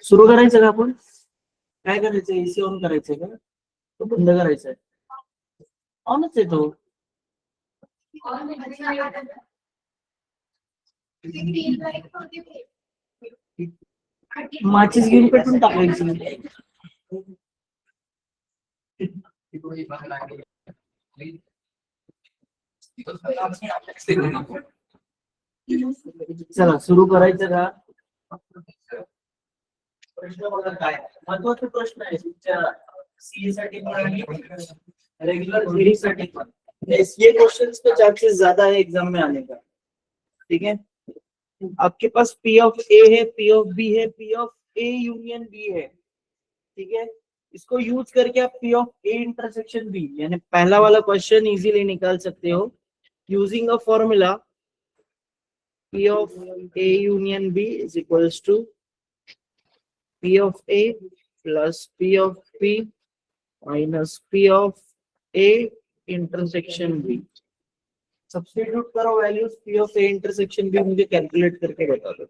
सुरू करायचं का आपण? काय करायचं? एसी ऑन करायचंय का? तो बंद करायचा आहे? ऑनच आहे तो. माचीस घेऊन पेटून टाकायची. चला सुरू करायचं का? प्रश्न बघा काय महत्वाचा प्रश्न आहे तुमच्या सीए साठी पण आणि रेगुलर थ्योरी साठी पण. ये क्वेश्चंस के चांसेस ज्यादा है एग्जाम में आने का. ठीक है, आपके पास P ऑफ A है, P ऑफ B है, P of A union B है. ठीक है, इसको यूज करके आप P of A intersection B यानी पहला वाला क्वेश्चन इजीली निकाल सकते हो using a formula P of A union B is equals to P of A plus P of B minus P of A intersection B. Substitute करो values P of A intersection B मुझे calculate करके बता दो.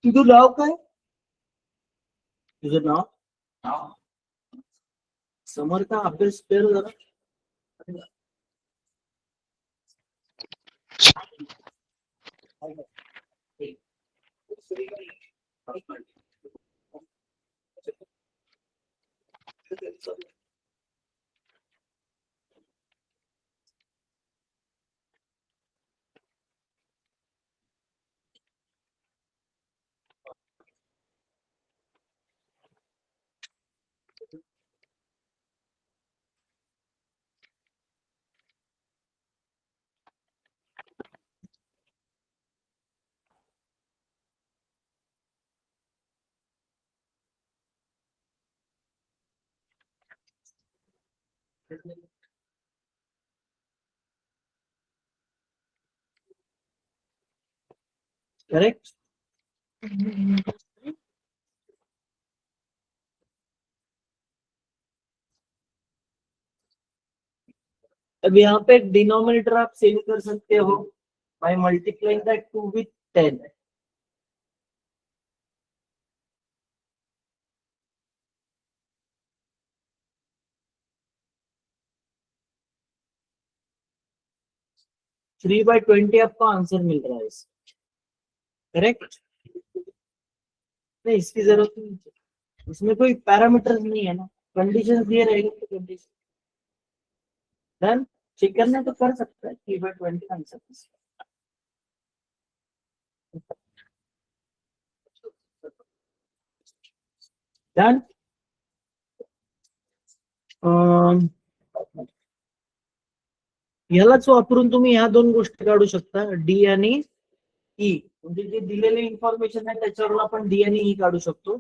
तुझं नाव काय? तुझं नाव समोर का अभ्यास कर जरा. करेक्ट. अब यहाँ पे डिनोमिनेटर आप सेव कर सकते हो by multiplying that 2 with 10. Three by 20 आपको आंसर मिल रहा है. करेक्ट. नहीं इसकी जरूरत नहीं, इसमें कोई पैरामीटर नहीं है ना, कंडीशन दिए रहेंगे तो कंडीशन डन. चेक करना तो कर सकता है 3 by 20 आंसर. डन. यालाच वापरून तुम्ही ह्या दोन गोष्टी काढू शकता डी आणि ई. म्हणजे जे दिलेले इन्फॉर्मेशन आहे त्याच्यावरून आपण डी आणि ई काढू शकतो.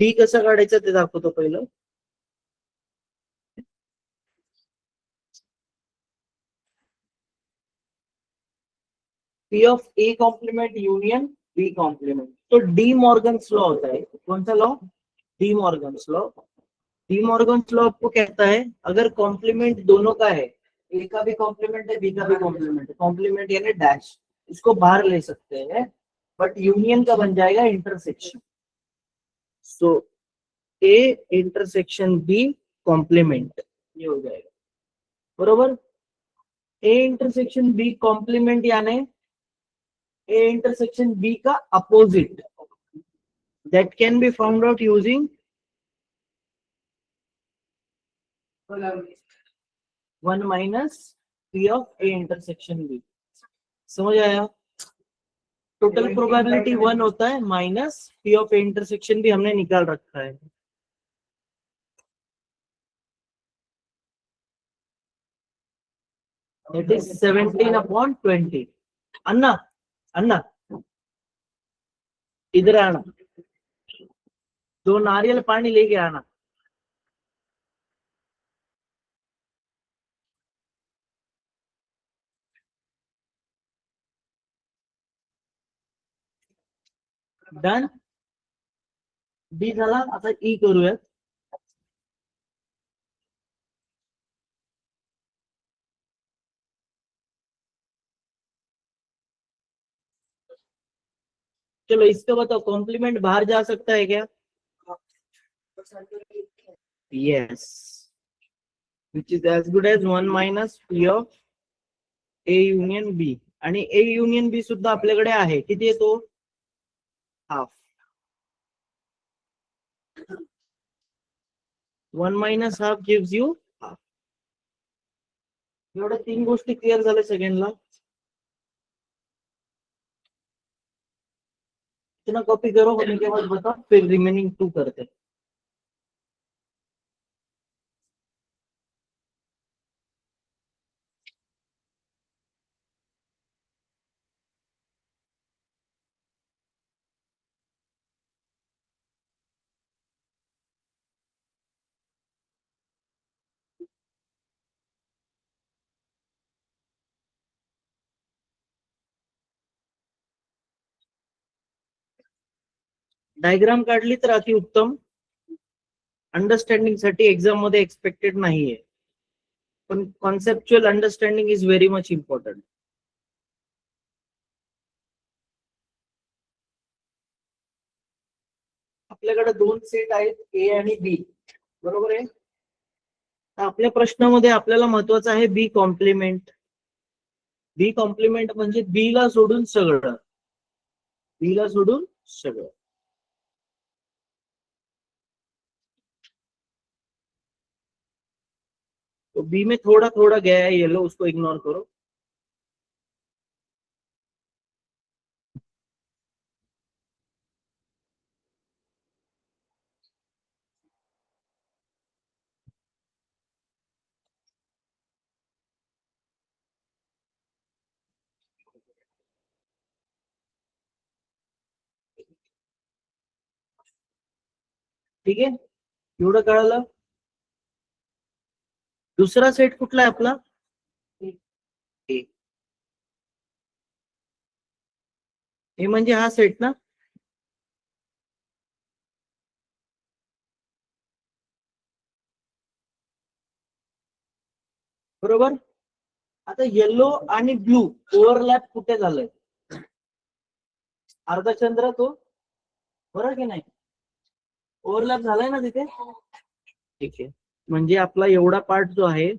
डी कसं काढायचं ते दाखवतो पहिलं. P of A complement union B complement. तो डी मॉर्गन्स लॉ होता है. कौन सा लॉ? De Morgan's law. De Morgan's law आपको कहता है अगर कॉम्प्लीमेंट दोनों का है, ए का भी कॉम्प्लीमेंट है बी का भी कॉम्प्लीमेंट है, कॉम्प्लीमेंट यानी डैश, इसको बाहर ले सकते हैं बट यूनियन का बन जाएगा intersection. So A intersection B complement, ये हो जाएगा बरोबर. ए इंटरसेक्शन बी कॉम्प्लीमेंट यानी ए इंटरसेक्शन बी का opposite, that can be found out using 1 minus P of A intersection B. समझ आया? टोटल प्रोबेबिलिटी 1 होता है minus P of A intersection B हमने निकाल रखा है. That is 17/20. अन्ना अन्ना इधर आना, 2 नारियल पानी लेके आना. डन. डी झाला. आता ई करूयात. चलो इसका बताओ, कॉम्प्लीमेंट बाहर जा सकता है क्या? Yes, which is as good as 1 minus P of A union B. आणि ए युनियन बी सुद्धा आपल्याकडे आहे. किती येतो? Half. 1 minus half gives you half. एवढ्या 3 गोष्टी क्लिअर झाल्या सगळ्यांना? इतना कॉपी करो, होने के बाद बताओ, फिर रिमेनिंग 2 करते. डायग्राम काढली तर अति उत्तम. अंडरस्टँडिंग साठी एक्झाम मध्ये एक्सपेक्टेड नाहीये, पण conceptual understanding is very much important. आपल्याकडे 2 सेट आहेत, ए आणि बी, बरोबर आहे. आपल्या प्रश्नामध्ये आपल्याला महत्वाचं आहे बी कॉम्प्लिमेंट. बी कॉम्प्लिमेंट म्हणजे बी ला सोडून सगळं, बी ला सोडून सगळं. तो बी में थोड़ा थोड़ा गया है येलो, उसको इग्नोर करो. ठीक आहे, एवढं कळलं. दुसरा सेट कुठला आहे आपला? ए. ए म्हणजे हा सेट ना. बरोबर. आता येलो आणि ब्लू ओव्हरलॅप कुठे झालंय? अर्धचंद्र तो, बरोबर की नाही? ओव्हरलॅप झालाय ना तिथे. ठीक आहे, म्हणजे आपला एवढा पार्ट जो आहे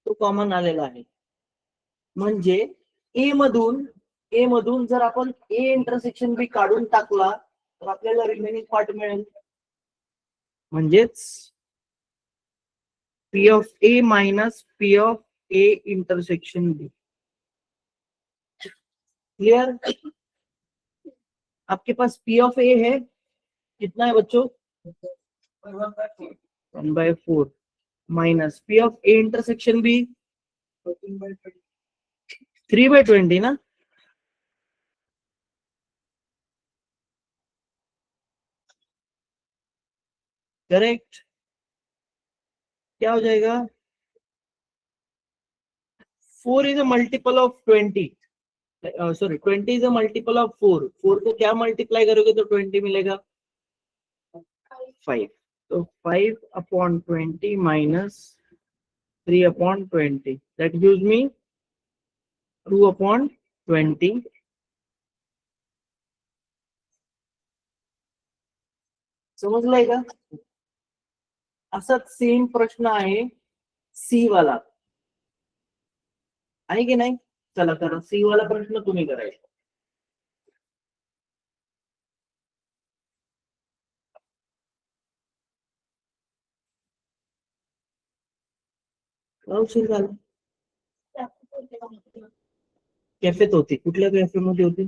तो कॉमन आलेला आहे. म्हणजे ए मधून जर आपण ए इंटरसेक्शन बी काढून टाकला तर आपल्याला रिमेनिंग पार्ट मिळेल. म्हणजेच P of A minus P of A intersection B. Clear? आपके पास पी ऑफ ए है, कितना है बच्चों? 1/4 minus P of A intersection B 3/20 ना. करेक्ट. क्या हो जाएगा? 4 is a multiple of 20. Sorry, 20 is a multiple of 4. 4 को क्या मल्टीप्लाई करोगे तो 20 मिलेगा? 5. तो 5/20 minus 3/20. That gives me 2/20. समजलंय का? असाच सेम प्रश्न आहे सी वाला, आहे की नाही? चला करा, सी वाला प्रश्न तुम्ही करायचा. उशीर झाला. कॅफेत होती, कुठल्या कॅफे मध्ये होती?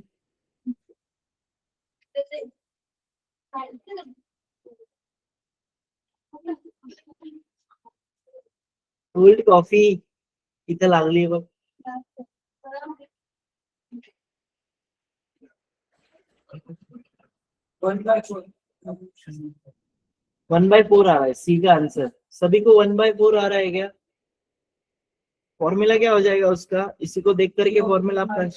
कोल्ड कॉफी इथं लागली बघ. 1/4 आ रहा है, सी का आंसर. सभी को 1/4 आ रहा है क्या? फॉर्मूला क्या हो जाएगा उसका, इसी को देख करके फॉर्मूला आपका.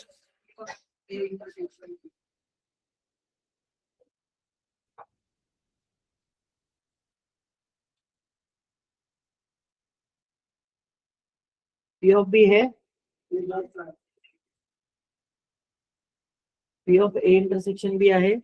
पी ऑफ बी है, पी ऑफ ए इंटरसेक्शन भी आहे.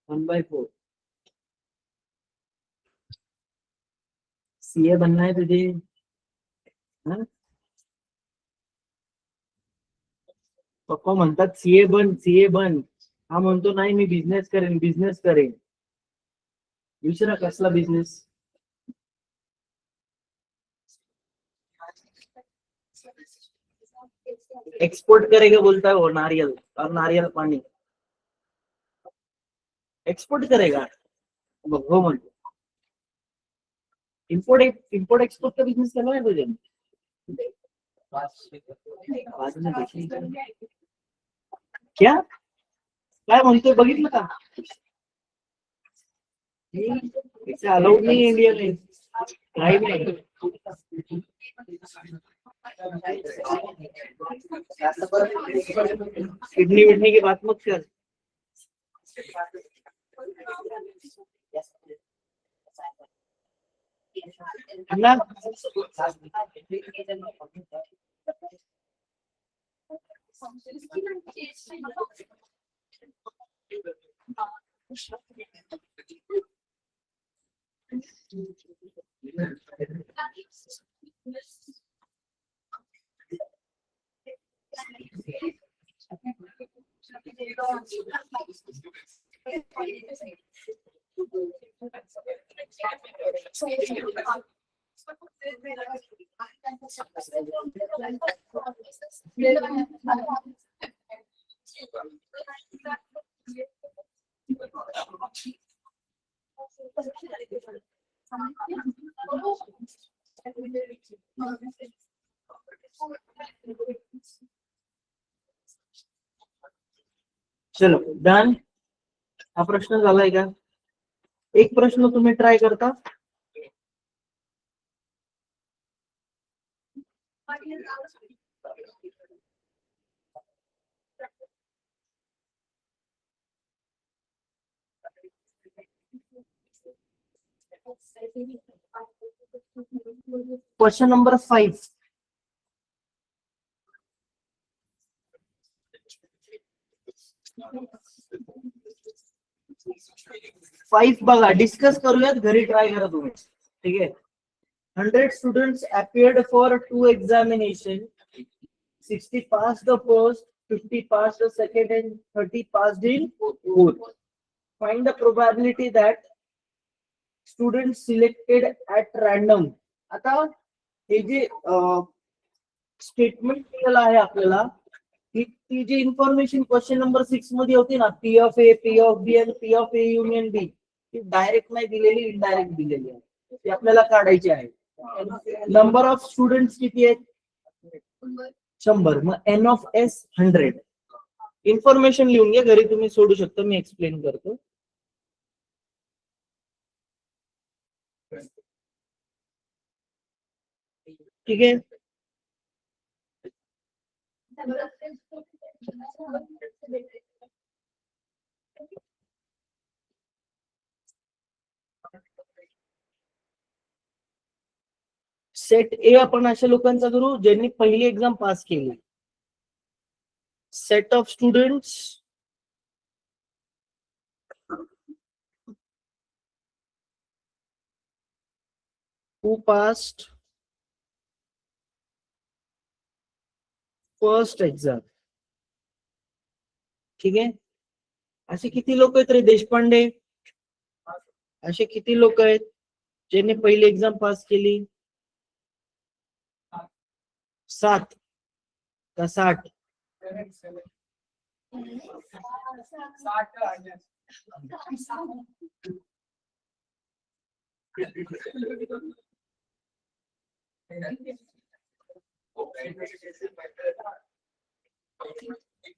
1/4. सीए बनना है तुझे? हाँ? पप्पा म्हणतात सीए बन, सीए बन. हा म्हणतो नाही मी बिझनेस करेन, बिझनेस करेन. दुसरा कसला बिझनेस? एक्सपोर्ट करेगा बोलता है वो, नारियल और नारियल पानी एक्सपोर्ट करेगा. बघ हो म्हणतो. इम्पोर्ट इम्पोर्ट एक्सपोर्ट का बिझनेस करना है तुझे? क्या काय म्हणतोय बघितलं का? अलाउड नहीं इंडिया में, राइट नहीं. किडनी विडनी की बात मत कर. ना चलो डन. हा प्रश्न झालाय का? एक प्रश्न तुम्ही ट्राय करता. Question number 5. 5 बघा, डिस्कस करूयात, घरी ट्राय करा तुम्ही. ठीक आहे. 100 students appeared for 2 examination. 60 passed the first, 50 passed the second, and 30 passed in fourth. Find the probability that students selected at random. आता हे जे स्टेटमेंट दिलेलं आहे आपल्याला, ती जी इन्फॉर्मेशन क्वेश्चन नंबर 6 मध्ये होती ना, P of A, P of B आणि P of A union B, ती डायरेक्ट नाही दिलेली, इनडायरेक्ट दिलेली आहे. ती आपल्याला काढायची आहे. नंबर ऑफ स्टुडंट्स किती आहेत? 100. मग एन ऑफ एस 100. इन्फॉर्मेशन लिहून घ्या, घरी तुम्ही सोडू शकता, मी एक्सप्लेन करतो. ठीक आहे. सेट ए आपण अशा लोकांचा करू ज्यांनी पहिली एक्झाम पास केली. Set of students who passed first exam. ठीक आहे. असे किती लोक आहेत रे देशपांडे? असे किती लोक आहेत ज्यांनी पहिली एक्झाम पास केली? 7 का 60?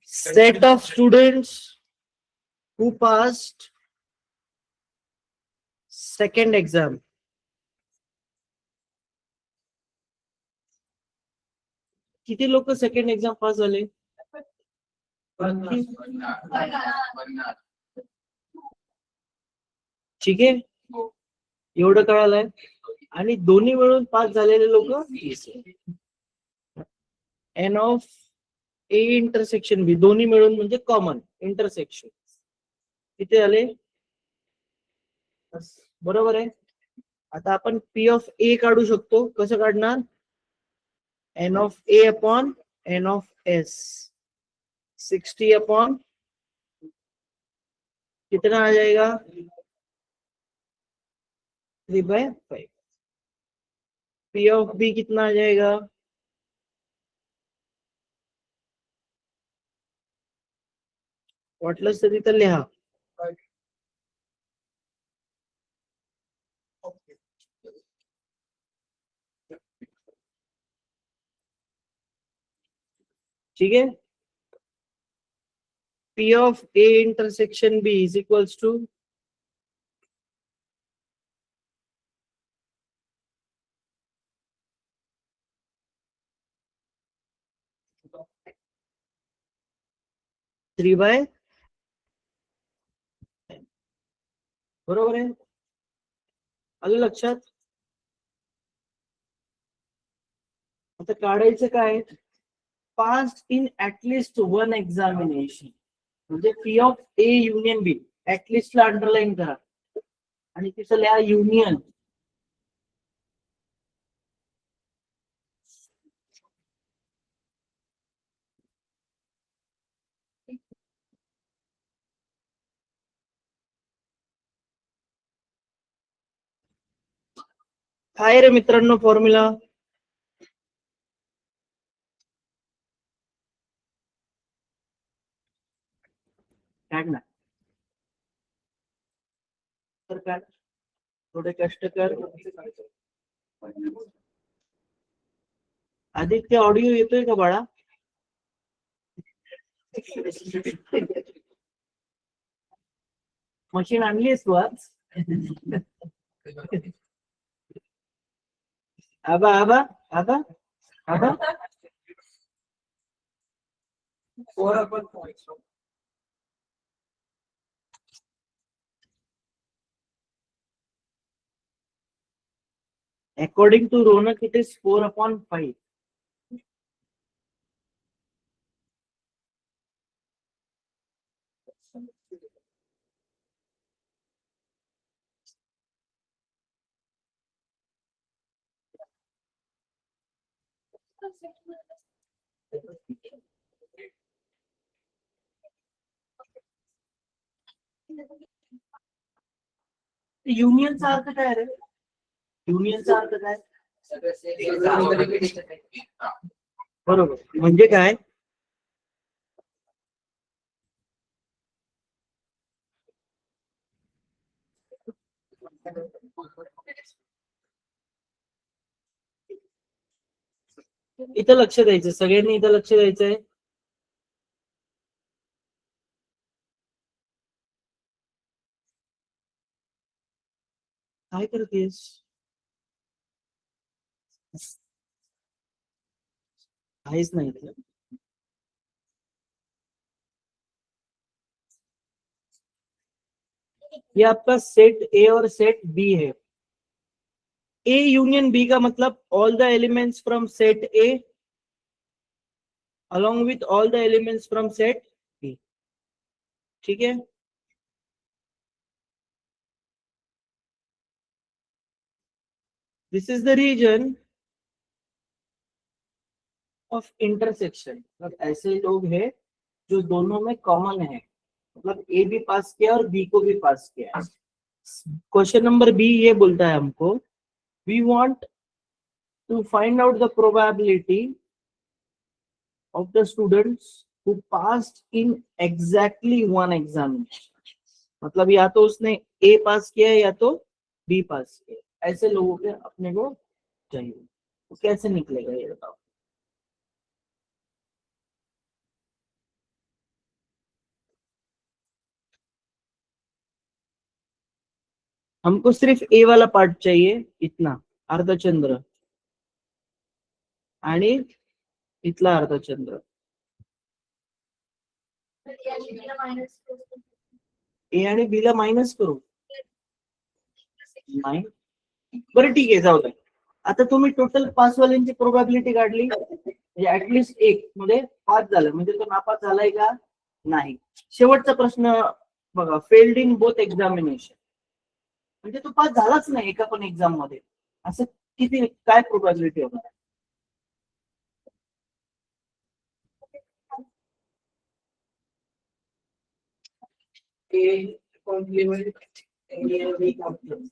Set of students who passed second exam. किती लोक सेकंड एक्झाम पास झाले? ठीक आहे, एवढं कळालंय. आणि दोन्ही मिळून पास झालेले लोक एन ऑफ ए इंटरसेक्शन बी, दोन्ही मिळून म्हणजे कॉमन इंटरसेक्शन. किती झाले? बरोबर आहे. आता आपण पी ऑफ ए काढू शकतो. कसं काढणार? N of A upon n of S. 60 upon कितना आ जाएगा? 3/5. पी ऑफ बी कितना आ जाएगा? वाटलंच तरी तर लिहा. ठीक है. P of A intersection B is equals to three by. बरोबर आहे. आलं लक्षात? आता काढायचं काय? Pass in at least one examination म्हणजे P of A union B. At least ला अंडरलाईन करा आणि तिचं लिहा युनियन. काय रे मित्रांनो फॉर्म्युला? काढ ना. तर काढ, थोडे कष्ट कर. आदित्य ऑडिओ येतोय का बाळा? मशीन आणलीस तू आज? आबा आबा आबा आबा. According to Ronak, it is 4/5. युनियनचा अर्थ काय रे? युनियनचा अर्थ काय? बरोबर. म्हणजे काय? इथं लक्ष द्यायचं, सगळ्यांनी इथं लक्ष द्यायचंय. काय करतेस? काहीच नाही. ये आपका सेट ए और सेट बी है. ए यूनियन बी का मतलब all the elements from set A along with all the elements from set B. ठीक है, this is the region of intersection. मतलब ऐसे लोग हैं जो दोनों में कॉमन है, मतलब ए भी पास किया और बी को भी पास किया है। क्वेश्चन नंबर बी ये बोलता है हमको, we want to find out the probability of the students who passed in exactly one examination। मतलब या तो उसने ए पास किया है या तो बी पास किया है। ऐसे लोगों के अपने को चाहिए, तो कैसे निकलेगा ये बताओ। हमको सिर्फ ए वाला पार्ट चाहिए, इतना अर्धचंद्र आणि इथला अर्धचंद्र। ए आणि बी ला मायनस करू, नाही बरं ठीक आहे, जाऊ दे। आता तुम्ही टोटल पास वाल्यांची प्रोबॅबिलिटी काढली, म्हणजे ऍटलिस्ट एक मध्ये पास झालं, म्हणजे तो नापास झालाय का नाही। शेवटचा प्रश्न बघा, फेल्ड इन बोथ एक्झामिनेशन, म्हणजे तो पास झालाच नाही एका पण एक्झाम मध्ये, असं किती काय प्रोबॅबिलिटी होणार? A complement A B complement,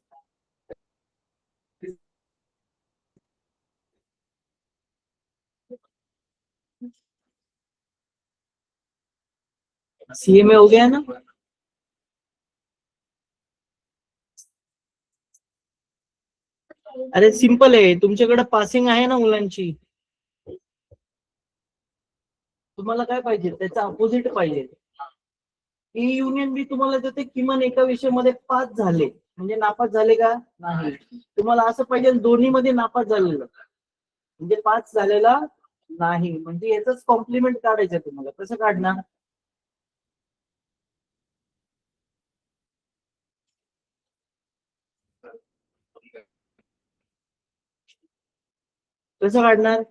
CA में हो गया ना। अरे सिंपल आहे, तुमच्याकडे पासिंग आहे ना मुलांची, तुम्हाला काय पाहिजे, त्याचा अपोजिट पाहिजे। ए युनियन बी तुम्हाला देते किमान एका विषयामध्ये पास झाले, म्हणजे नापास झाले का नाही। तुम्हाला असं पाहिजे दोन्ही मध्ये नापास झालेलं, म्हणजे पास झालेला नाही, म्हणजे याच कॉम्प्लिमेंट काढायचं तुम्हाला। कसं काढणार? कसं काढणार?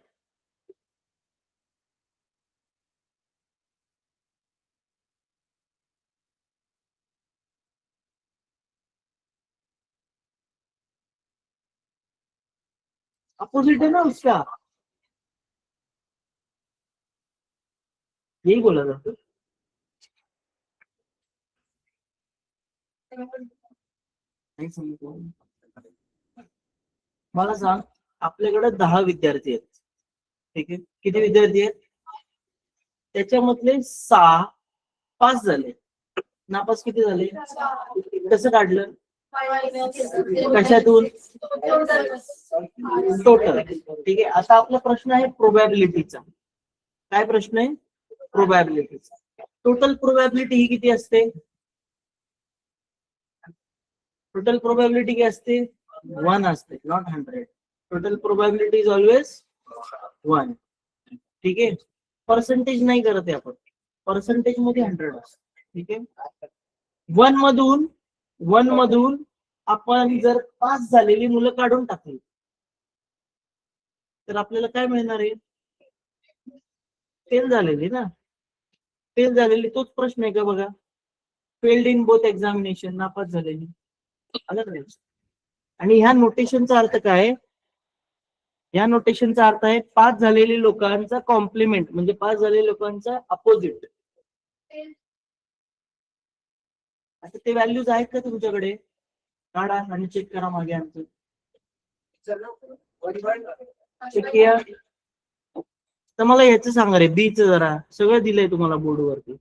अपोजिट है ना उसका, यही बोला जातो। नाही समजलं? मला सांग, आपल्याकडे 10 विद्यार्थी आहेत, ठीक आहे, किती विद्यार्थी आहेत? त्याच्यामधले 6 पास झाले, नापास किती झाले? कसं काढलं? कशातून? टोटल। ठीक आहे, आता आपला प्रश्न आहे प्रोबॅबिलिटीचा। काय प्रश्न आहे? प्रोबॅबिलिटीचा। टोटल प्रोबॅबिलिटी ही किती असते? टोटल प्रोबॅबिलिटी काय असते? 1 असते, not 100। Total probability is always 1, ठीक आहे। पर्सेंटेज नाही करत आहे आपण, पर्सेंटेज मध्ये 100 असते, ठीक आहे। वन मधून आपण जर पास झालेली मुलं काढून टाकली तर आपल्याला काय मिळणार आहे? फेल झालेली ना, फेल झालेली, तोच प्रश्न आहे का बघा, फेल्ड इन बोथ एक्झामिनेशन, नापास झालेली, अलग नाही। आणि ह्या नोटेशनचा अर्थ काय? या नोटेशनचा अर्थ आहे पास झालेल्या लोकांचा कॉम्प्लिमेंट, म्हणजे पास झालेल्या लोकांचा अपोजिट। आता ते व्हॅल्यूज आहेत का तुमच्याकडे? काढा आणि चेक करा मागे आमचं, चेक केया। तर मला याचं सांगा रे, बीच जरा सगळं दिलंय तुम्हाला बोर्डवरती।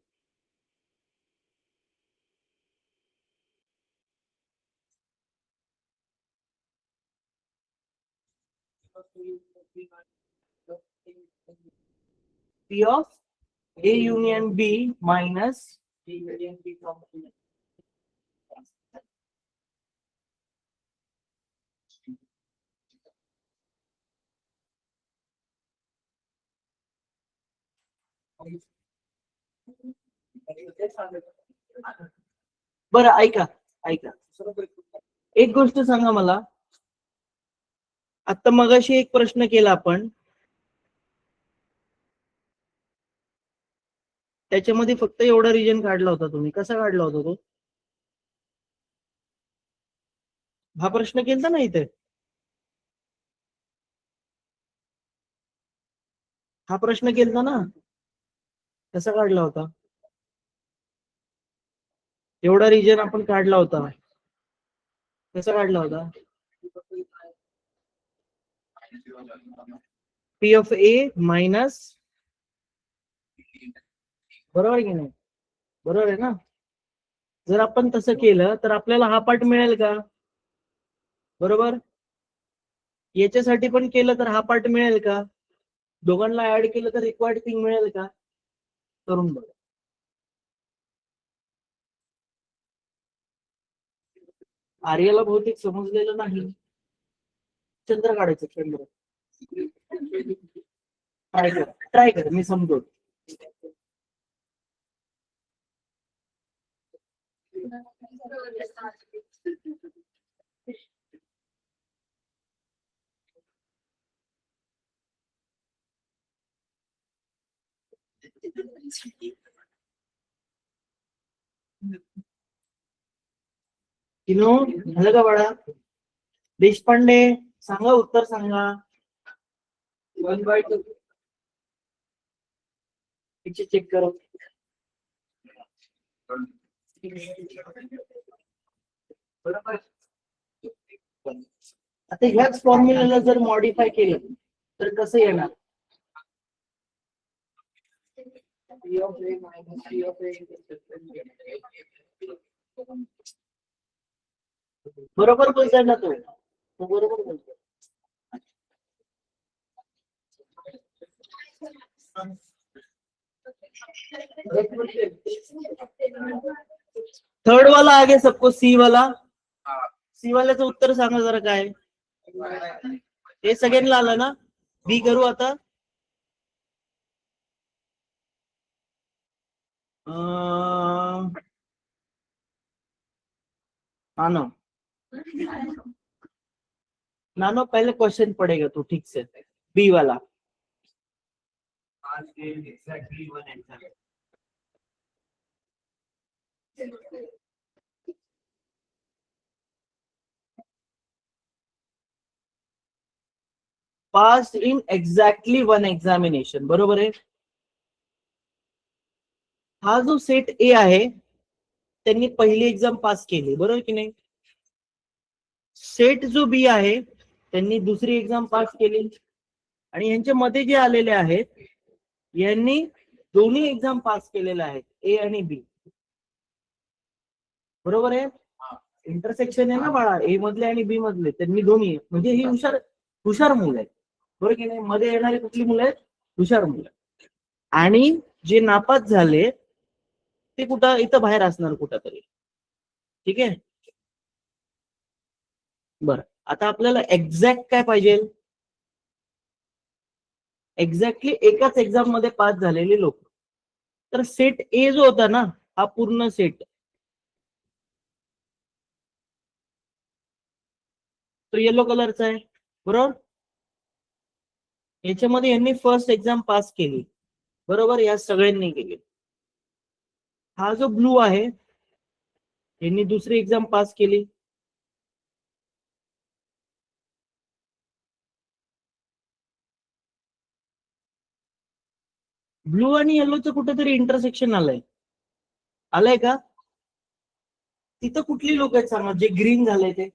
P of A union B minus B union B complement. बरं ऐका ऐका, एक गोष्ट सांगा मला, आता मगाशी एक प्रश्न केला आपण, त्याच्यामध्ये फक्त एवढा रिजन काढला होता. तुम्ही कसा काढला होता तो? हा प्रश्न केलता ना इथे, हा प्रश्न केलता ना, कसा काढला होता? एवढा रिजन आपण काढला होता, कसा काढला होता? पी ऑफ ए मायनस, बरोबर आहे की नाही? बरोबर आहे ना? जर आपण तसं केलं तर आपल्याला हा पार्ट मिळेल का? बरोबर. याच्यासाठी पण केलं तर हा पार्ट मिळेल का? दोघांना ऍड केलं तर रिक्वायर्ड थिंग मिळेल का? करून बघा. आर्याला बहुतेक समजलेलं नाही. चंद्र काढायचं, चंद्र. ट्राय कर, मी समजतो. किनो झालं का बाळा? देशपांडे सांगा, उत्तर सांगा. 1/2 पीछे चेक करो. बरोबर. आता ह्याच फॉर्म्युलाला जर मॉडिफाय केलं तर कसं येणार? बरोबर बोलताय ना तो बरोबर बोलतोय. थर्ड वाला आगे सबको, सी वाला, सी वाल्याचं उत्तर सांगा जरा काय. हे सगळ्यांना आलं ना? बी करू आता. नानो नानो पहले क्वेश्चन पढ़ेगा तू ठीक से, बी वाला. Pass in exactly one examination, बरोबर आहे. हा जो सेट ए आहे त्यांनी पहिली एक्झाम पास केली, बरोबर की नाही? सेट जो बी आहे त्यांनी दुसरी एक्झाम पास केली, आणि यांच्या मध्ये जे आलेले आहेत यांनी दोन्ही एक्झाम पास केलेल्या आहेत, ए आणि बी. बरोबर आहे. इंटरसेक्शन आहे ना बाळा, ए मधले आणि बी मधले, त्यांनी दोन्ही, म्हणजे ही हुशार हुशार मुलं आहेत, बरोबर की नाही? मध्ये येणारी कुठली मुलं आहेत? हुशार मुलं. आणि जे नापास झाले ते कुठं, इथं बाहेर असणार कुठं तरी. ठीक आहे. बरं, आता आपल्याला एक्झॅक्ट काय पाहिजे? एक्झॅक्टली एकाच एक्झाम मध्ये पास झालेले लोक. तर सेट ए जो होता ना, हा पूर्ण सेट, तो येलो कलरचा आहे, बरोबर. याच्यामध्ये यांनी फर्स्ट एक्झाम पास केली, बरोबर, या सगळ्यांनी केली. हा जो ब्लू आहे यांनी दुसरी एक्झाम पास केली. ब्लू आणि येलोचं कुठेतरी इंटरसेक्शन आलंय का? तिथं कुठली लोक आहेत सांगा, जे ग्रीन झालंय ते?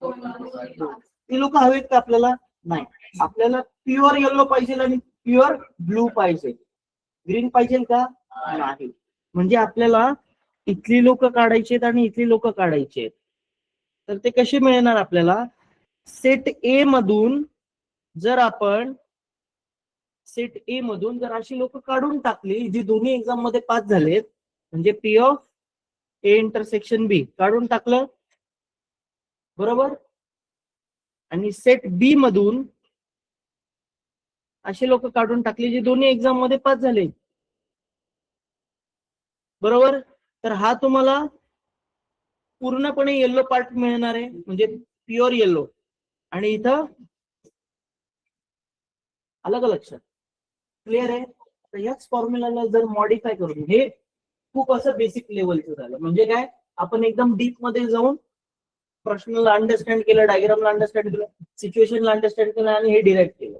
ती लोक हवेत का आपल्याला? नाही, आपल्याला प्युअर येलो पाहिजे आणि प्युअर ब्लू पाहिजे. ग्रीन पाहिजे का? नाही. म्हणजे आपल्याला इथली लोक काढायची आहेत आणि इथली लोक काढायची आहेत. तर ते कसे मिळणार आपल्याला? सेट ए मधून जर आपण सेट ए मधून जर अशी लोक काढून टाकली जी दोन्ही एक्झाम मध्ये पास झालेत, म्हणजे पी ऑफ ए इंटरसेक्शन बी काढून टाकलं, बरोबर. आणि सेट बी मधून असे लोक काढून टाकले जे दोन्ही एक्झाम मध्ये पास झाले, बरोबर. तर हा तुम्हाला पूर्णपणे येल्लो पार्ट मिळणार आहे, म्हणजे प्युअर येल्लो. आणि इथं आलं का लक्षात? क्लिअर आहे? तर ह्याच फॉर्म्युलाला जर मॉडिफाय करून, हे खूप असं बेसिक लेवलचं झालं. म्हणजे काय, आपण एकदम डीप मध्ये जाऊन प्रश्नाला अंडरस्टँड केलं, डायग्रामला अंडरस्टँड केलं, सिच्युएशनला अंडरस्टँड केलं आणि हे डिराईव्ह केलं.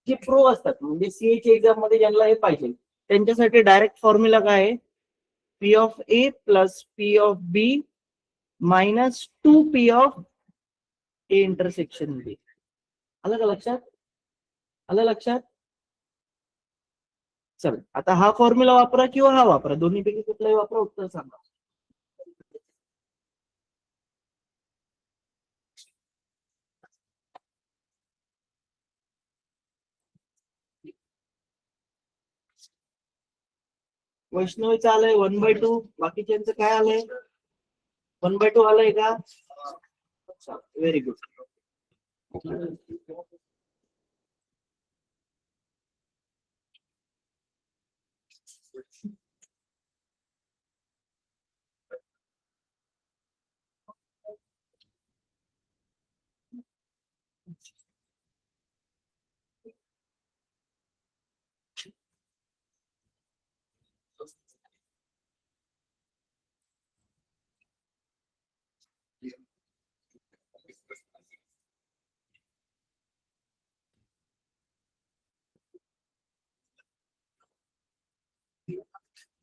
जे प्रो असतात म्हणजे सीए ची एक्झाम मध्ये ज्यांना हे पाहिजे त्यांच्यासाठी डायरेक्ट फॉर्म्युला काय आहे, P of A plus P of B minus 2p of A intersection B. आलं का लक्षात? आलं लक्षात? चल आता हा फॉर्म्युला वापरा किंवा हा वापरा, दोन्हीपैकी कुठलाही वापरा, उत्तर सांगा. वैष्णवीचं आलंय 1/2, बाकीच्यांचं काय आलंय? 1/2 आलंय का? Very good.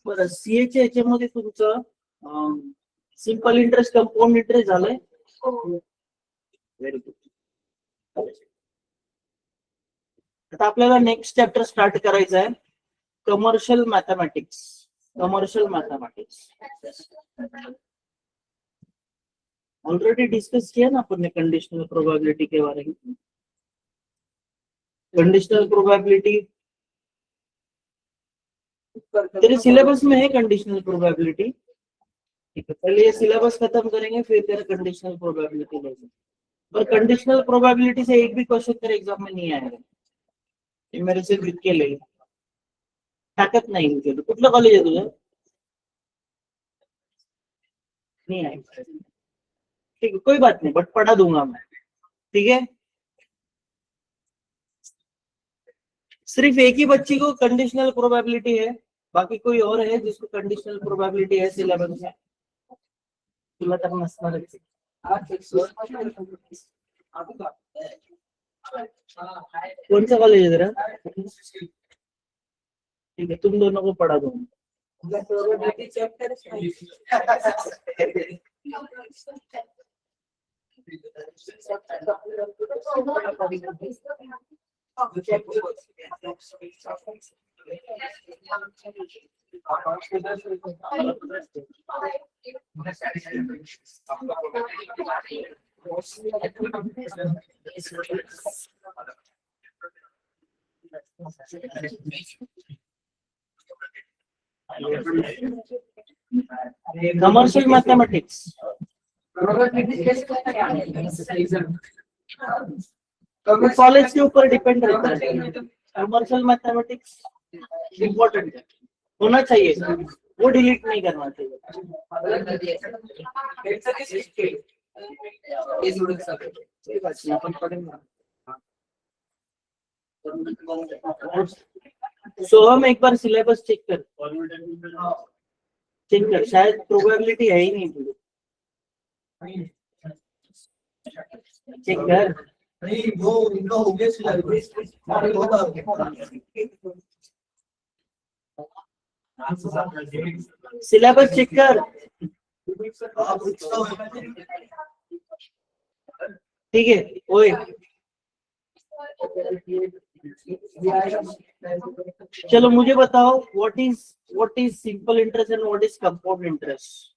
बरं, सीए च्या याच्यामध्ये तुमचं सिंपल इंटरेस्ट कंपाऊंड इंटरेस्ट झालंय. Very good. आता आपल्याला नेक्स्ट चॅप्टर स्टार्ट करायचं आहे, commercial mathematics. Commercial mathematics already discuss किया ना अपन ने कंडीशनल प्रोबेबिलिटी के बारे में. कंडीशनल प्रोबेबिलिटी तेरे सिलेबस में है, कंडीशनल प्रोबेबिलिटी. ठीक है, पहले ये सिलेबस खत्म करेंगे फिर तेरा कंडीशनल प्रोबेबिलिटी लेंगे. पर कंडीशनल प्रोबेबिलिटी से एक भी क्वेश्चन तेरे एग्जाम में नहीं आएगा, ये मेरे से लिख के ले. ताकत नाही तुझं. कुठलं कॉलेज आहे तुझं? नहीं आएगा. ठीक है, कोई बात नहीं, बट पढ़ा दूंगा मैं. ठीक है, सिर्फ एक ही बच्ची को कंडीशनल प्रोबेबिलिटी है, बाकी कोई और है जिसको कंडीशनल प्रोबेबिलिटी है सिलेबस में? तुला तर नसणारच. कौन सा कॉलेज है तेरा? ठीक है, तुम दोनों को पढ़ा दूंगा. कमर्शियल मैथमेटिक्स कॉलेज के ऊपर डिपेंड रहता है. कमर्शियल मैथमेटिक्स इम्पोर्टेंट है, होना चाहिए, वो डिलीट नहीं करना चाहिए. अपन पढ़ेंगे. सोहम एक बार सिलेबस चेक कर, चेक कर, शायद प्रोबेबिलिटी है ही नहीं तुझे. चेक कर. नहीं वो इनका हो गया सिलेबस. सिलेबस चेक कर. ठीक है, ओए चलो मुझे बताओ, what is simple interest end what is compound interest?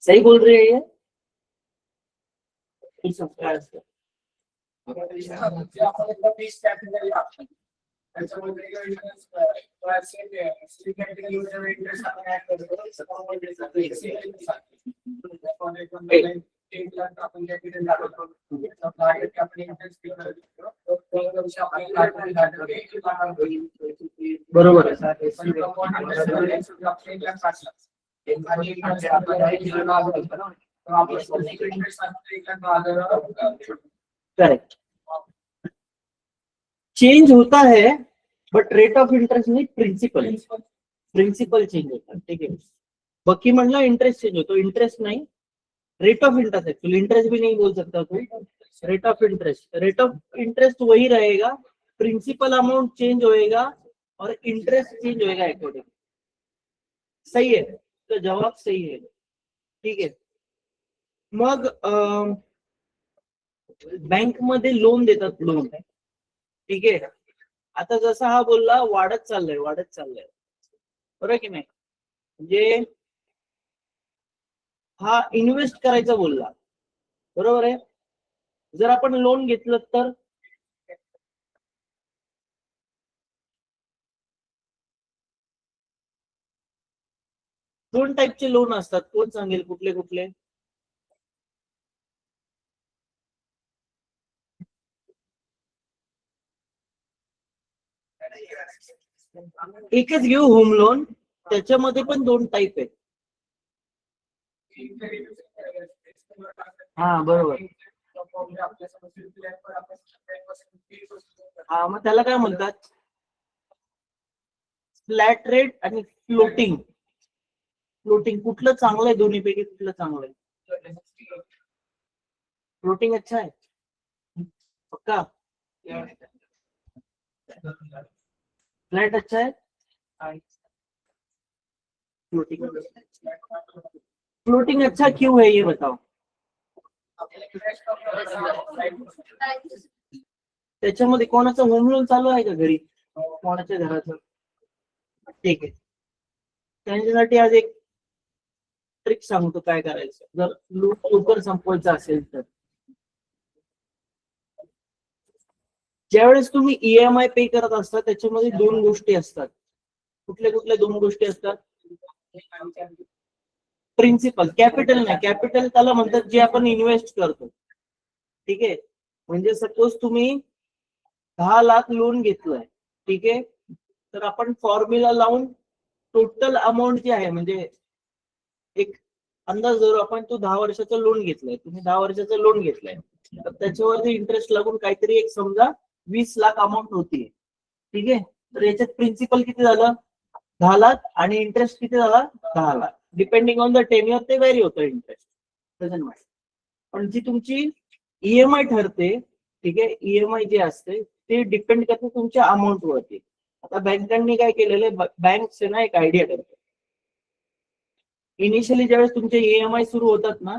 सही बोल रही है ये? बरोबर आहे. करेक्ट. चेंज होता है बट रेट ऑफ इंटरेस्ट नहीं, प्रिंसिपल चेंज होता है. ठीक है. बाकी म्हणलं इंटरेस्ट चेंज होतो, इंटरेस्ट नहीं, rate of interest. Actually interest भी नहीं बोल सकता तू, रेट ऑफ इंटरेस्ट वही रहेगा, प्रिंसिपल अमाउंट चेंज होएगा और इंटरेस्ट चेंज होएगा अकॉर्डिंग. सही है, तो जवाब सही है. ठीक आहे. मग बँक मध्ये लोन देतात, लोन. ठीक आहे. आता जसा हा बोलला वाढत चाललंय बरोबर की नाही. म्हणजे हा इन्व्हेस्ट करायचा बोलला, बरोबर आहे. जर आपण लोन घेतलं तर दोन टाईपचे लोन असतात. कोण सांगेल कुठले कुठले? एकच घेऊ होम लोन, त्याच्यामध्ये पण दोन टाईप आहेत. हा बरोबर. हा मग त्याला काय म्हणतात? फ्लॅट रेट आणि फ्लोटिंग. कुठलं चांगलं आहे दोन्हीपैकी? कुठलं चांगलं आहे? फ्लोटिंग अच्छा है पक्का. फ्लैट अच्छा है. फ्लोटिंग अच्छा क्यों है ये बताओ. त्याच्यामध्ये कोणाचं होम लोन चालू आहे का घरी? कोणाच्या घराचं? ठीक आहे. त्यांच्यासाठी आज एक ट्रिक सांगतो काय करायचं जर लवकर संपवायचं असेल तर. ज्यावेळेस तुम्ही ईएमआय पे करत असता त्याच्यामध्ये दोन गोष्टी असतात. कुठल्या दोन गोष्टी असतात? प्रिन्सिपल. कॅपिटल नाही, कॅपिटल त्याला म्हणतात जे आपण इन्व्हेस्ट करतो. ठीक आहे. म्हणजे सपोज तुम्ही 10 लाख लोन घेतलंय, ठीक आहे. तर आपण फॉर्म्युला लावून टोटल अमाऊंट जी आहे, म्हणजे एक अंदाज धरू आपण, तो 10 वर्षाचं लोन घेतलंय, तुम्ही 10 वर्षाचं लोन घेतलंय, तर त्याच्यावरती इंटरेस्ट लागून काहीतरी एक समजा 20 लाख अमाऊंट होतीये. ठीक आहे. तर याच्यात प्रिन्सिपल किती झालं? 10 लाख आणि इंटरेस्ट किती झाला? 10 lakh. Depending on the tenure ते व्हेरी होतं इंटरेस्ट. Doesn't matter. पण जी तुमची ईएमआय ठरते, ठीक आहे, ईएमआय जे असते ते डिपेंड करते तुमच्या अमाऊंट वरती. आता बँकांनी काय केलेलं आहे, बँक्स ना एक आयडिया करते. इनिशियली ज्यावेळेस तुमचे ईएमआय सुरू होतात ना,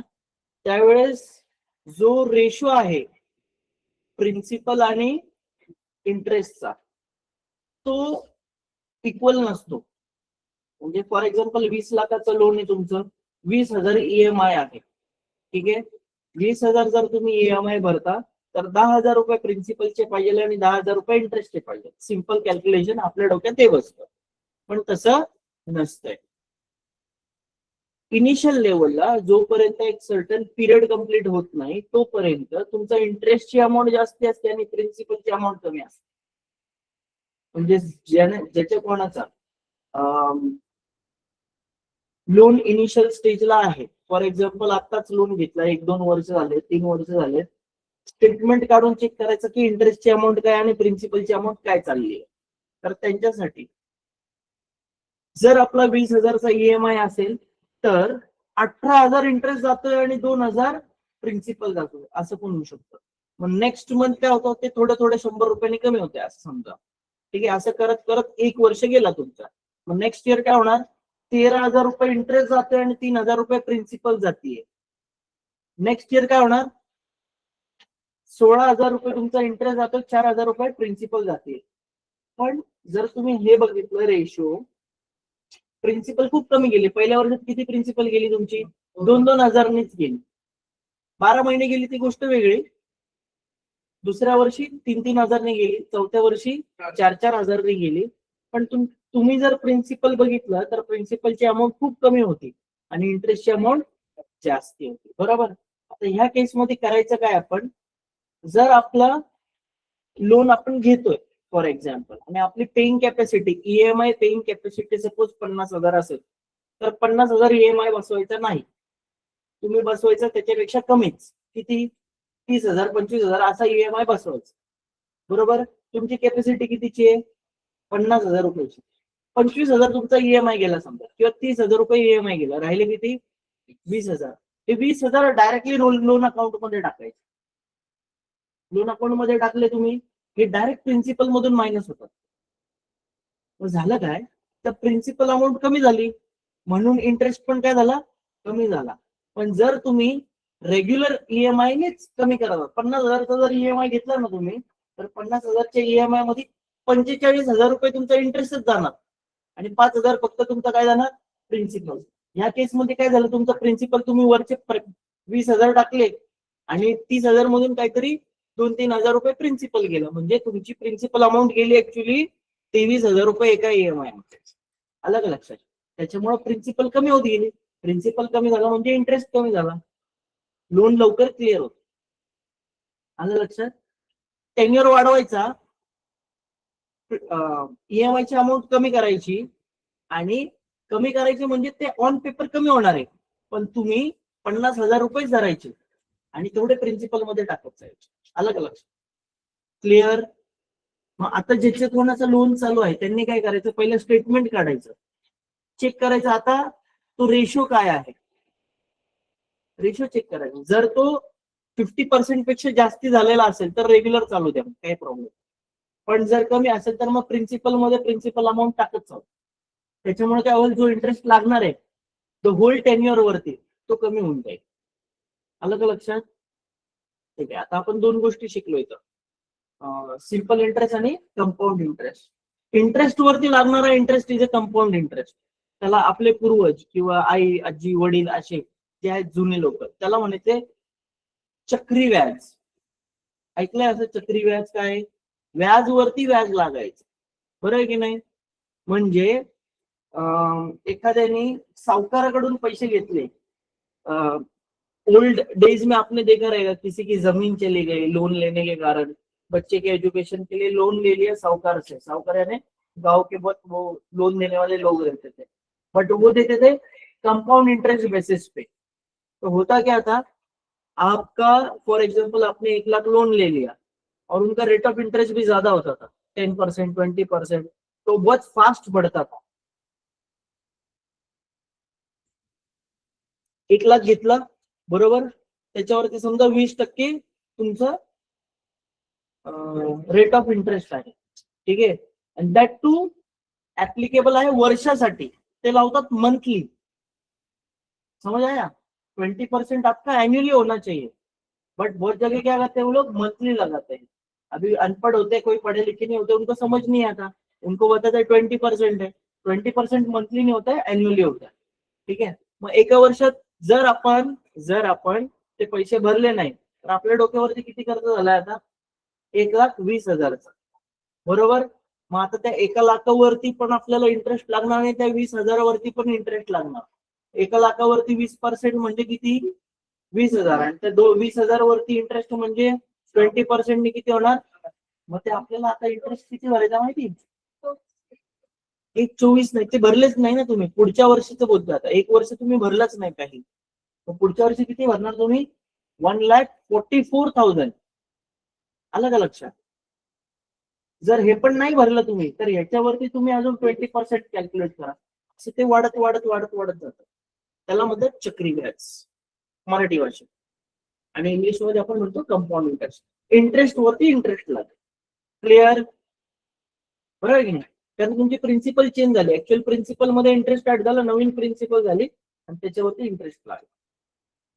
त्यावेळेस जो रेशो आहे प्रिन्सिपल आणि इंटरेस्टचा तो इक्वल नसतो. म्हणजे फॉर एक्झाम्पल 20 लाखाचं लोन आहे तुमचं, 20,000 ईएमआय आहे. ठीक आहे. 20,000 जर तुम्ही ईएमआय भरता तर 10,000 रुपये प्रिन्सिपलचे पाहिजे आणि 10,000 रुपये इंटरेस्टचे पाहिजे. सिंपल कॅल्क्युलेशन आपल्या डोक्यात ते बसतं. पण तसं नसतंय. इनिशियल लेवलला जोपर्यंत एक सर्टन पिरियड कंप्लीट होत नाही तोपर्यंत तुमचा इंटरेस्टची अमाऊंट जास्ती असते आणि प्रिन्सिपलची अमाऊंट कमी असते. म्हणजे ज्याच्या कोणाचा लोन इनिशियल स्टेजला आहे, फॉर एक्झाम्पल आताच लोन घेतला, 1-2 वर्ष झाले, 3 वर्ष झाले, स्टेटमेंट काढून चेक करायचं की इंटरेस्टची अमाऊंट काय आणि प्रिन्सिपलची अमाऊंट काय चालली आहे. तर त्यांच्यासाठी जर आपला 20,000चा ईएमआय असेल तर 18,000 इंटरेस्ट जातोय आणि 2,000 प्रिन्सिपल जातोय, असं पण होऊ शकतं. मग नेक्स्ट मंथ काय होतं, ते थोडं 100 रुपयांनी कमी होते असं समजा. ठीक आहे. असं करत करत 1 वर्ष गेला तुमचा. मग नेक्स्ट इयर काय होणार, 13,000 रुपये इंटरेस्ट जातोय आणि 3,000 रुपये प्रिन्सिपल जातीये. नेक्स्ट इयर काय होणार, 16,000 रुपये तुमचा इंटरेस्ट जातोय, 4,000 रुपये प्रिन्सिपल जाते. पण जर तुम्ही हे बघितलं रेशो, प्रिन्सिपल खूप कमी गेली. पहिल्या वर्षात किती प्रिन्सिपल गेली तुमची? 2,000-2,000नीच गेली. 12 महिने गेली ती गोष्ट वेगळी. दुसऱ्या वर्षी 3,000-3,000 गेली, चौथ्या वर्षी 4,000-4,000 गेली. पण तुम्ही जर प्रिन्सिपल बघितलं तर प्रिन्सिपलची अमाऊंट खूप कमी होती आणि इंटरेस्टची अमाऊंट जास्ती होती. बरोबर. आता ह्या केसमध्ये करायचं काय आपण, जर आपला लोन आपण घेतोय फॉर एक्झाम्पल आणि आपली paying capacity EMI paying capacity suppose 50,000 असेल, तर 50,000 ईएमआय बसवायचा नाही, तुम्ही बसवायचं त्याच्यापेक्षा कमीच. किती? 30,000 25,000 असा ईएमआय बसवायचा. बरोबर. तुमची कॅपॅसिटी कितीची आहे? 50,000 रुपयाची. 25,000 तुमचा ईएमआय गेला समजा, किंवा 30,000 रुपये ईएमआय गेला, राहिले किती? 20,000. हे 20,000 डायरेक्टली लोन अकाउंट मध्ये टाकायचे. लोन अकाउंट मध्ये टाकले तुम्ही, हे डायरेक्ट प्रिन्सिपल मधून मायनस होतात. झालं काय, तर प्रिन्सिपल अमाऊंट कमी झाली म्हणून इंटरेस्ट पण काय झाला? कमी झाला. पण जर तुम्ही रेग्युलर ईएमआय नेच कमी करा, 50,000चा जर ईएमआय घेतला ना तुम्ही, तर 50,000च्या ईएमआय मध्ये 45,000 रुपये तुमचा इंटरेस्टच जाणार आणि 5,000 फक्त तुमचा काय जाणार? प्रिन्सिपल. ह्या केसमध्ये काय झालं, तुमचं प्रिन्सिपल तुम्ही वरचे 20,000 टाकले आणि 30,000 मधून काहीतरी 2-3,000 रुपये प्रिन्सिपल गेलं, म्हणजे तुमची प्रिन्सिपल अमाऊंट गेली ऍक्च्युली 23,000 रुपये एका ईएमआय मध्ये. अलग लक्षात. त्याच्यामुळे प्रिन्सिपल कमी होत गेली. प्रिन्सिपल कमी झाला म्हणजे इंटरेस्ट कमी झाला, लोन लवकर क्लिअर होत. आलं लक्षात. टेन्युअर वाढवायचा, ईएमआय ची अमाऊंट कमी करायची, आणि कमी करायची म्हणजे ते ऑन पेपर कमी होणार आहे, पण तुम्ही 50,000 रुपये धरायचे आणि तेवढे प्रिन्सिपल मध्ये टाकत जायचे. अलग लक्षात. क्लिअर. मग आता ज्याचे कोणाचं लोन चालू आहे त्यांनी काय करायचं, पहिलं स्टेटमेंट काढायचं, चेक करायचं आता तो रेशो काय आहे, रेशो चेक करायचा. जर तो 50% पेक्षा जास्ती झालेला असेल तर रेग्युलर चालू द्या, काही प्रॉब्लेम. पण जर कमी असेल तर मग प्रिन्सिपल मध्ये प्रिन्सिपल अमाऊंट टाकत चालू. त्याच्यामुळे काय होईल, जो इंटरेस्ट लागणार आहे द होल टेन्युअर वरती तो कमी होऊन जाईल. आलं का लक्षात. ठीक आहे. आता आपण दोन गोष्टी शिकलो इथं, सिंपल इंटरेस्ट आणि कंपाऊंड इंटरेस्ट. इंटरेस्ट वरती लागणारा interest is a compound interest. त्याला आपले पूर्वज किंवा आई आजी वडील असे जे आहेत जुने लोक, त्याला म्हणायचे चक्री व्याज. ऐकलंय असं? चक्री व्याज काय? व्याज वरती व्याज लागायचं. बरं आहे की नाही. म्हणजे एखाद्याने सावकाराकडून पैसे घेतले, ओल्ड डेज में आपने देखा रहेगा किसी की जमीन चली गई लोन लेने के कारण, बच्चे के एजुकेशन के लिए लोन ले लिया साहूकार से, साहूकार यानी गांव के बहुत वो लोन देने वाले लोग रहते थे, बट वो देते थे कंपाउंड इंटरेस्ट बेसिस पे. तो होता क्या था, आपका फॉर एग्जाम्पल आपने 1 लाख लोन ले लिया और उनका रेट ऑफ इंटरेस्ट भी ज्यादा होता था, 10%, 20%, तो बहुत फास्ट बढ़ता था. 1 लाख घेतला बरोबर, त्याच्यावरती समजा 20% तुमचं रेट ऑफ इंटरेस्ट आहे. ठीक आहे. अँड दॅट टू ऍप्लिकेबल आहे वर्षासाठी, ते लावतात मंथली. समझ आया. 20% आपका एन्युअली होना चाहिए, बट बहुत जगह क्या करते हैं वो लोग मंथली लगाते हैं. अभी अनपढ़ होते हैं, कोई पढ़े लिखे नहीं होते, उनको समझ नहीं आता, उनको बताता है 20% है. 20% मंथली नहीं होता है, एन्युअली होता है. ठीक आहे. मग एका वर्षात जर आपण ते पैसे भरले नाही तर आपल्या डोक्यावरती किती खर्च झालाय आता? 1,20,000चा. बरोबर. मग आता त्या 1,00,000वरती पण आपल्याला इंटरेस्ट लागणार नाही, त्या 20,000वरती पण इंटरेस्ट लागणार. 1,00,000वरती 20% म्हणजे किती? 20,000. आणि त्या 20,000 वरती इंटरेस्ट म्हणजे 20% किती होणार? मग ते आपल्याला आता इंटरेस्ट किती भरायचा माहिती? 1,24 नाही, ते भरलेच नाही ना तुम्ही. पुढच्या वर्षीच बोलतो आता. 1 वर्ष तुम्ही भरलाच नाही काही, पुढच्या वर्षी किती भरणार तुम्ही? 1,44,000. आलं का लक्षात. जर हे पण नाही भरलं तुम्ही तर ह्याच्यावरती तुम्ही अजून 20% कॅल्क्युलेट करा. असं ते वाढत वाढत वाढत वाढत जातं. त्याला म्हणतात चक्री व्याज मराठी भाषेत, आणि इंग्लिश मध्ये आपण म्हणतो कंपाऊंड इंटरेस्ट. इंटरेस्ट वरती इंटरेस्ट लागेल. क्लिअर. बरोबर आहे की नाही. कारण तुमची प्रिन्सिपल चेंज झाली, ऍक्च्युअल प्रिन्सिपल मध्ये इंटरेस्ट ऍड झाला, नवीन प्रिन्सिपल झाली आणि त्याच्यावरती इंटरेस्ट लागेल.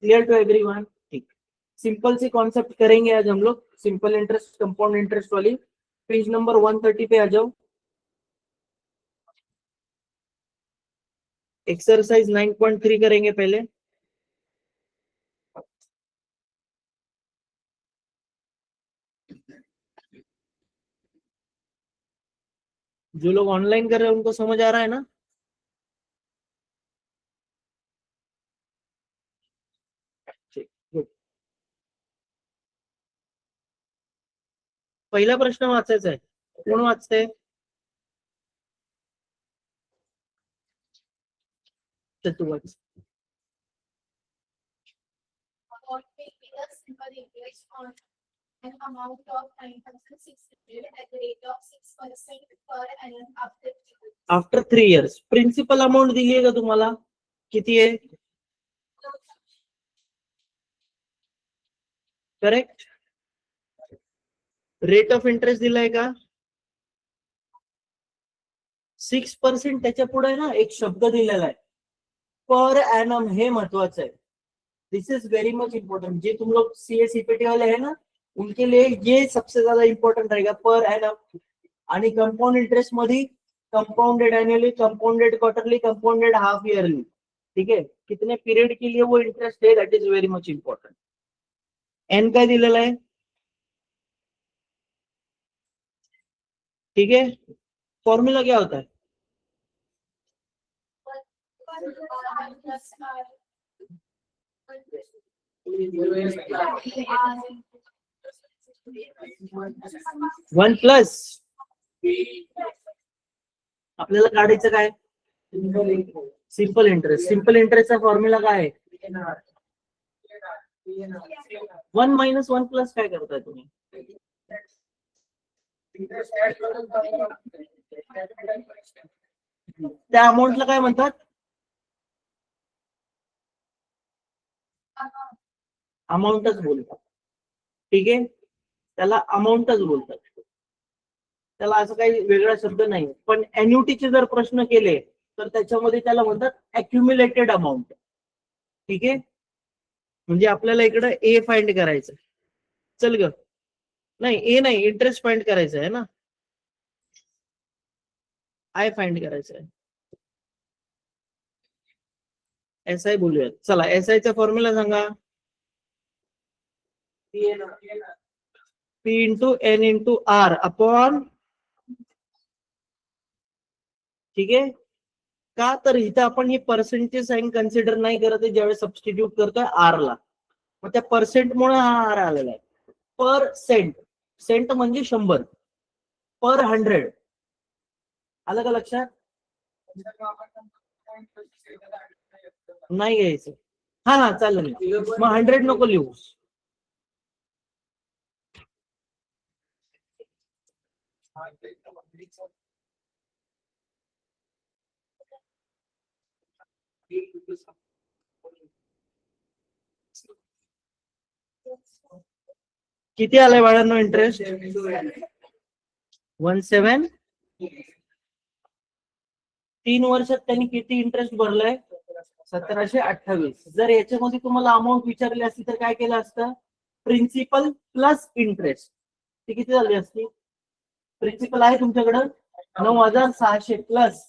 Clear to everyone. ठीक. सिंपल सी कॉन्सेप्ट करेंगे आज हम लोग, सिंपल इंटरेस्ट कंपाउंड इंटरेस्ट वाली. पेज नंबर 130 पे आ जाओ. एक्सरसाइज 9.3 करेंगे पहले. जो लोग ऑनलाइन कर रहे हैं उनको समझ आ रहा है ना? ठीक, good. पहिला प्रश्न वाचायचा आहे. कोण वाचते? तर तू वाच. What will be the simple interest on an amount of 9,600 at the rate of 6% per annum after 3 years? After 3 years. Principal amount दिली आहे का तुम्हाला? किती आहे? करेक्ट. रेट ऑफ इंटरेस्ट दिलाय का? 6%. त्याच्या पुढे ना एक शब्द दिलेला आहे, पर एनम. हे महत्वाचं आहे. दिस इज वेरी मच इंपॉर्टेंट. जे तुम लोग CA CPT वाले हैं ना, उनके लिए ये सबसे ज्यादा इंपॉर्टेंट रहेगा, पर एनम. आणि कंपाउंड इंटरेस्ट मध्ये compounded annually, compounded quarterly, compounded half yearly. ठीक है, कितने पीरियड के लिए वो इंटरेस्ट है, that is very much important. N काय दिलेला आहे? ठीक है. फॉर्मूला क्या होता है? One plus. आपल्याला काढायचं काय? Simple interest. सिंपल इंटरेस्टचा फॉर्म्युला काय आहे? 1 - 1 प्लस. काय करताय तुम्ही? त्या अमाऊंटला काय म्हणतात? अमाऊंटच बोलतात. ठीक आहे, त्याला अमाऊंटच बोलतात. त्याला असं काही वेगळा शब्द नाही. पण एन्युटीचे जर प्रश्न केले तर त्याच्यामध्ये त्याला म्हणतात अक्युम्युलेटेड अमाऊंट. ठीक आहे, म्हणजे आपल्याला इकडे ए फाइंड करायचं. चल ग. नाही, ए नाही, इंटरेस्ट फाइंड करायचं आहे ना. आय फाइंड करायचं आहे. SI बोलूयात. चला, SI चा फॉर्म्युला सांगा. P into N into R upon. ठीक आहे, का तर इथं आपण ही पर्सेंटचे साइन कन्सिडर नाही करत आहे ज्यावेळेस सबस्टिट्यूट करतोय आर ला. मग त्या पर्सेंट मुळे हा आर आलेला आहे. पर सेंट. सेंट म्हणजे 100. पर 100. आलं का लक्षात? नाही घ्यायचं. हा हा, चालेल. मग 100 नको लिहू. किती आलाय बाळांनो इंटरेस्ट? 17. 3 वर्षात त्यांनी किती इंटरेस्ट भरलाय? 1728. जर याच्यामध्ये तुम्हाला अमाऊंट विचारली असती तर काय केलं असतं? Principal plus interest. ती किती झाली असती? प्रिन्सिपल आहे तुमच्याकडं 9,600 प्लस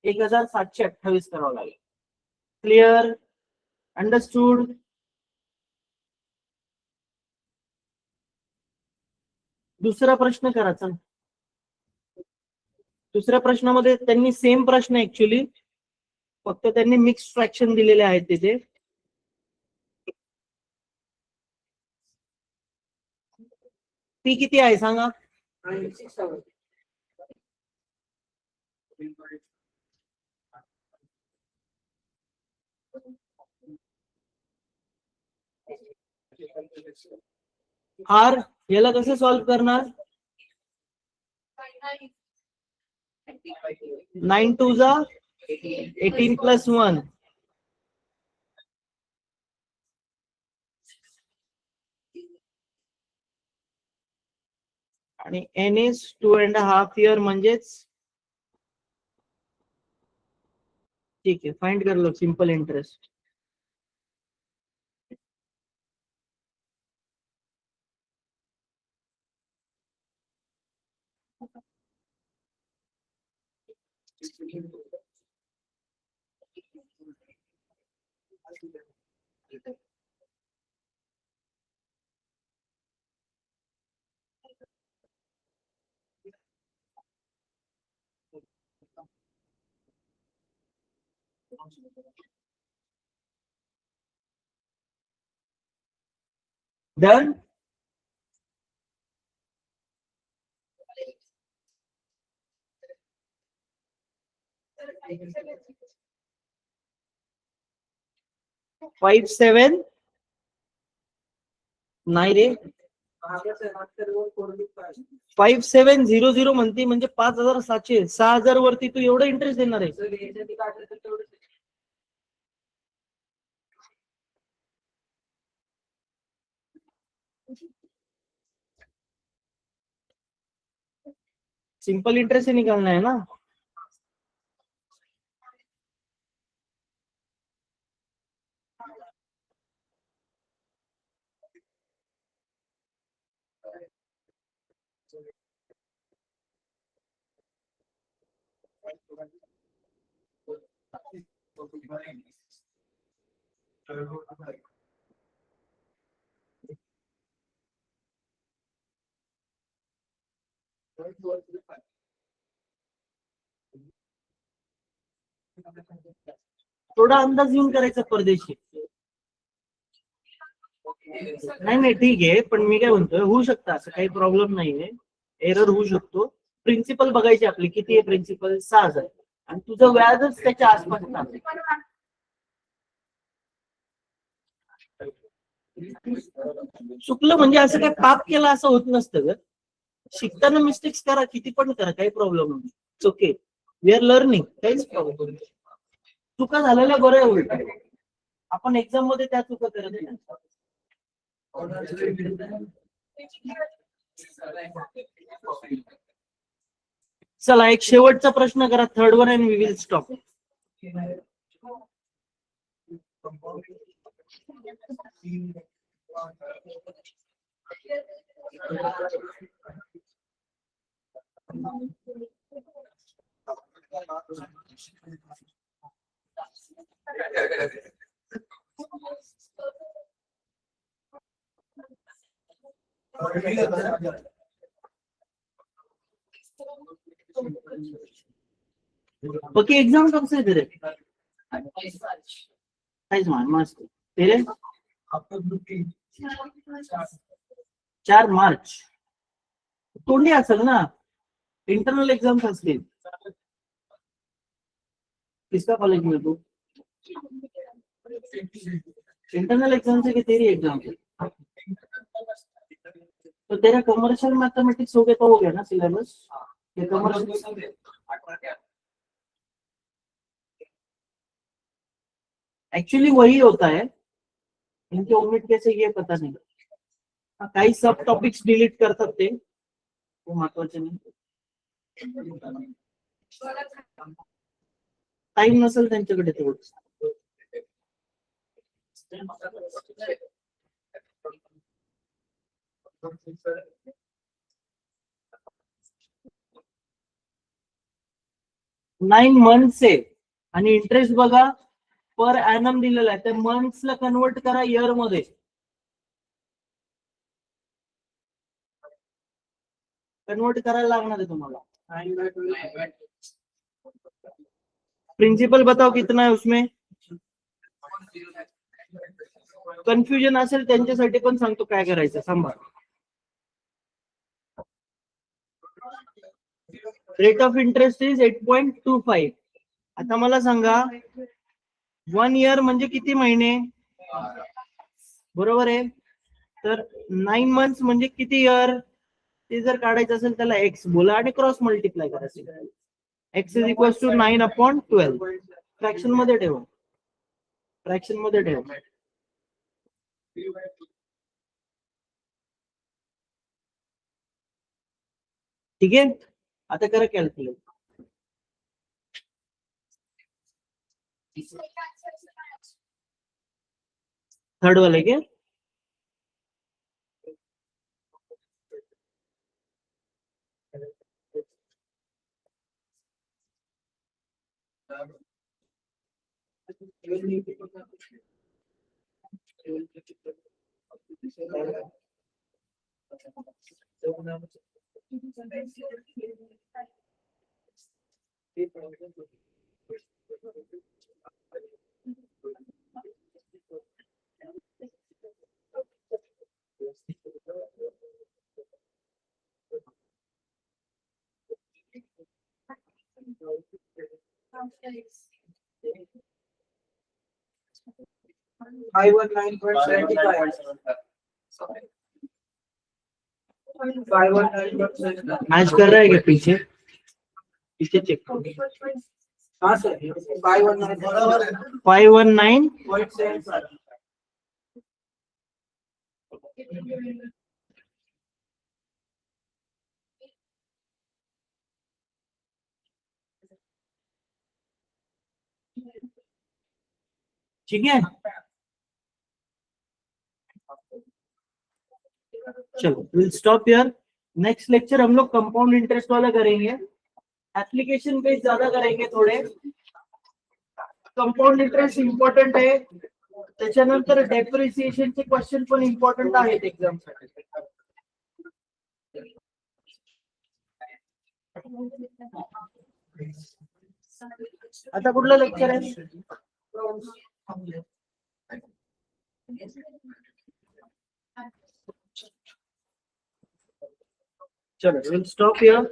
1,728 करावं लागेल. क्लिअर? अंडरस्टूड? दुसरा प्रश्न करा. चल, दुसऱ्या प्रश्नामध्ये त्यांनी सेम प्रश्न ऍक्च्युली, फक्त त्यांनी मिक्स फ्रॅक्शन दिलेले आहेत तिथे. पी किती आहे सांगा? आर याला कसं सॉल्व्ह करणार? 9 2 जा 18 प्लस 1. आणि N इज 2.5 इयर म्हणजेच. ठीक आहे, फाइंड कर लो simple interest. Done. Five seven नाही रे 5700 म्हणते म्हणजे 5700 6000 वरती तू एवढं इंटरेस्ट देणार आहे. सिंपल इंटरेस्ट से निकालना है ना. थोडा अंदाज येऊन करायचा परदेशी. नाही नाही ठीक आहे, पण मी काय म्हणतोय होऊ शकतं असं काही प्रॉब्लेम नाहीये. एरर होऊ शकतो. प्रिन्सिपल बघायची आपली किती आहे प्रिन्सिपल 6000 आणि तुझं व्याजच त्याच्या आसपास आहे. चुकलं म्हणजे असं काय पाप केलं असं होत नसतं ग. शिकताना मिस्टेक्स करा किती पण करा काही प्रॉब्लेम नाही. It's okay. We are learning. काहीच प्रॉब्लेम. चुका झालेल्या बरं उलट. आपण एक्झाम मध्ये त्या चुका करत नाही. चला एक शेवटचा प्रश्न करा, third one and we will stop. Okay exam कब से तेरे? 28 मार्च. मस्त. तेरे 4 मार्च. तोंडी असेल ना, इंटरनल एग्जाम्स असतील. किसका कॉलेज में तू? इंटरनल एग्जाम से कि तेरी एग्जाम से? तो तेरा कमर्शियल मैथमेटिक्स हो गया तो हो गया ना सिलेबस. ये कमर्शियल एक्चुअली वही होता है. इनके ओमिट कैसे ये पता नहीं. काही सब टॉपिक्स डिलीट करतात ते महत्वाचे नाही. टाइम नसेल त्यांच्याकडे तेवढं. 9 मंथ्स आहे आणि इंटरेस्ट बघा पर ॲनम दिलेला आहे. त्या मंथ्सला कन्वर्ट करा इयर मध्ये. कन्वर्ट करायला लागणार आहे तुम्हाला. प्रिंसिपल बताओ कितना है उसमें. कन्फ्युजन असेल त्यांच्यासाठी पण सांगतो काय करायचं सांभाळ. Rate of interest is 8.25. आता मला सांगा 1 इयर म्हणजे किती महिने. बरोबर आहे. तर 9 मंथ्स म्हणजे किती इयर. ते जर काढायचं असेल त्याला एक्स बोला आणि क्रॉस मल्टिप्लाय करायचं. X is equal to 9/12. Fraction मध्ये ठेवा. फ्रॅक्शन मध्ये ठेवा. ठीक आहे. आता करा कॅल्क्युलेट. थर्ड वाले के मैच कर रहा है क्या पीछे पीछे चेक करो हाँ सर 519 519 ठीक है चलो will stop here next lecture हम लोग कंपाउंड इंटरेस्ट वाला करेंगे एप्लीकेशन बेस ज्यादा करेंगे थोडे कंपाउंड इंटरेस्ट इम्पॉर्टंट आहे त्याच्यानंतर डेप्रिसिएशनचे क्वेश्चन पण इम्पॉर्टंट आहेत एक्झाम साठी आता कुठलं लेक्चर आहे चलो विल स्टॉप हियर